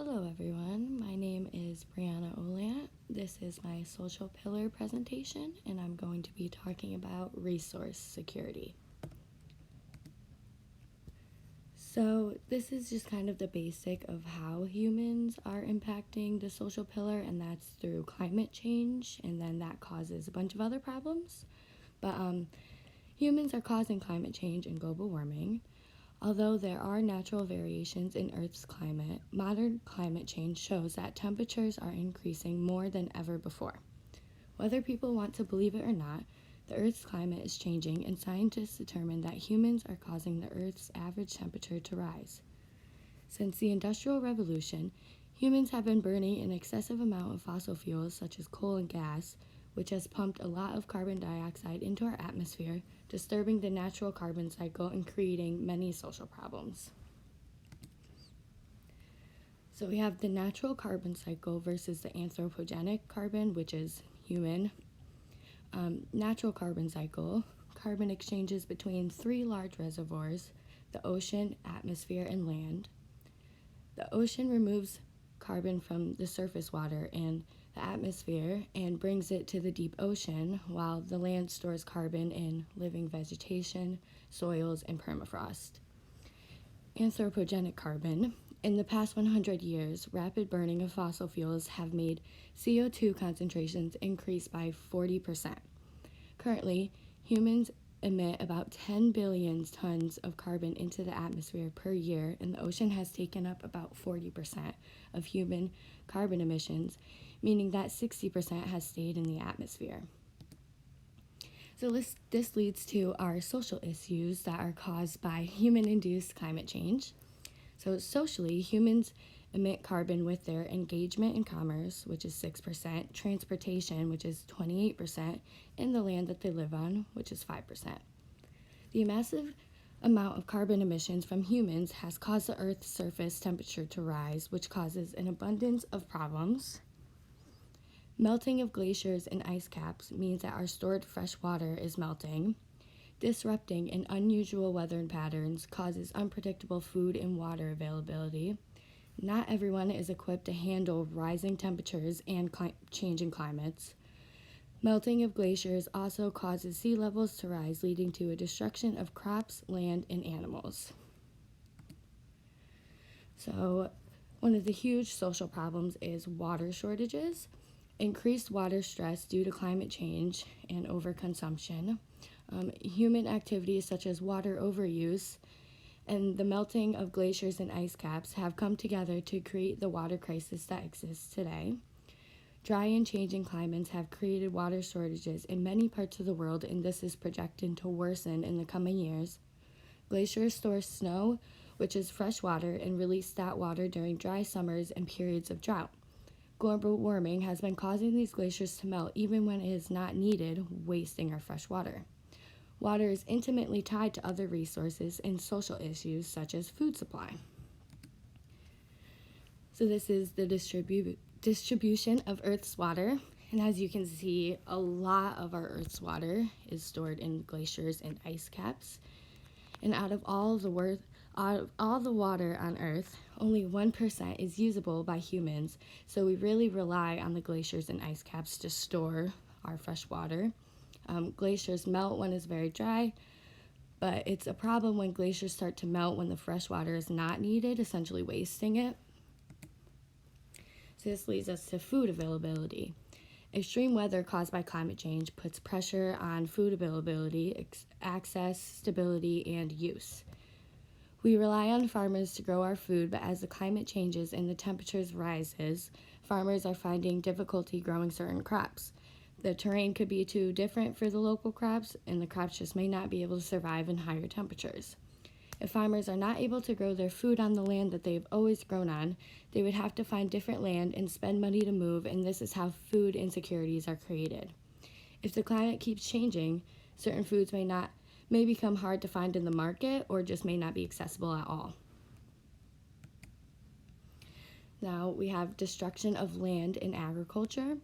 Hello everyone, my name is Brianna Olant. This is my social pillar presentation and I'm going to be talking about resource security. So this is just kind of the basic of how humans are impacting the social pillar, and that's through climate change, and then that causes a bunch of other problems. But humans are causing climate change and global warming. Although there are natural variations in Earth's climate, modern climate change shows that temperatures are increasing more than ever before. Whether people want to believe it or not, the Earth's climate is changing, and scientists determine that humans are causing the Earth's average temperature to rise. Since the Industrial Revolution, humans have been burning an excessive amount of fossil fuels such as coal and gas, which has pumped a lot of carbon dioxide into our atmosphere, disturbing the natural carbon cycle and creating many social problems. So we have the natural carbon cycle versus the anthropogenic carbon, which is human. Natural carbon cycle, carbon exchanges between three large reservoirs: the ocean, atmosphere, and land. The ocean removes carbon from the surface water and the atmosphere and brings it to the deep ocean, while the land stores carbon in living vegetation, soils, and permafrost. Anthropogenic carbon. In the past 100 years, rapid burning of fossil fuels have made CO2 concentrations increase by 40%. Currently, humans emit about 10 billion tons of carbon into the atmosphere per year, and the ocean has taken up about 40% of human carbon emissions, meaning that 60% has stayed in the atmosphere. So this leads to our social issues that are caused by human-induced climate change. So socially, humans emit carbon with their engagement in commerce, which is 6%, transportation, which is 28%, and the land that they live on, which is 5%. The massive amount of carbon emissions from humans has caused the Earth's surface temperature to rise, which causes an abundance of problems. Melting of glaciers and ice caps means that our stored fresh water is melting. Disrupting in unusual weather patterns causes unpredictable food and water availability. Not everyone is equipped to handle rising temperatures and changing climates. Melting of glaciers also causes sea levels to rise, leading to a destruction of crops, land, and animals. So, one of the huge social problems is water shortages, increased water stress due to climate change and overconsumption, human activities such as water overuse, and the melting of glaciers and ice caps have come together to create the water crisis that exists today. Dry and changing climates have created water shortages in many parts of the world, and this is projected to worsen in the coming years. Glaciers store snow, which is fresh water, and release that water during dry summers and periods of drought. Global warming has been causing these glaciers to melt even when it is not needed, wasting our fresh water. Water is intimately tied to other resources and social issues such as food supply. So this is the distribution of Earth's water, and as you can see, a lot of our Earth's water is stored in glaciers and ice caps. And out of all the water on Earth, only 1% is usable by humans, so we really rely on the glaciers and ice caps to store our fresh water. Glaciers melt when it's very dry, but it's a problem when glaciers start to melt when the fresh water is not needed, essentially wasting it. So this leads us to food availability. Extreme weather caused by climate change puts pressure on food availability, access, stability, and use. We rely on farmers to grow our food, but as the climate changes and the temperatures rises, farmers are finding difficulty growing certain crops. The terrain could be too different for the local crops, and the crops just may not be able to survive in higher temperatures. If farmers are not able to grow their food on the land that they've always grown on, they would have to find different land and spend money to move, and this is how food insecurities are created. If the climate keeps changing, certain foods may become hard to find in the market or just may not be accessible at all. Now we have destruction of land in agriculture.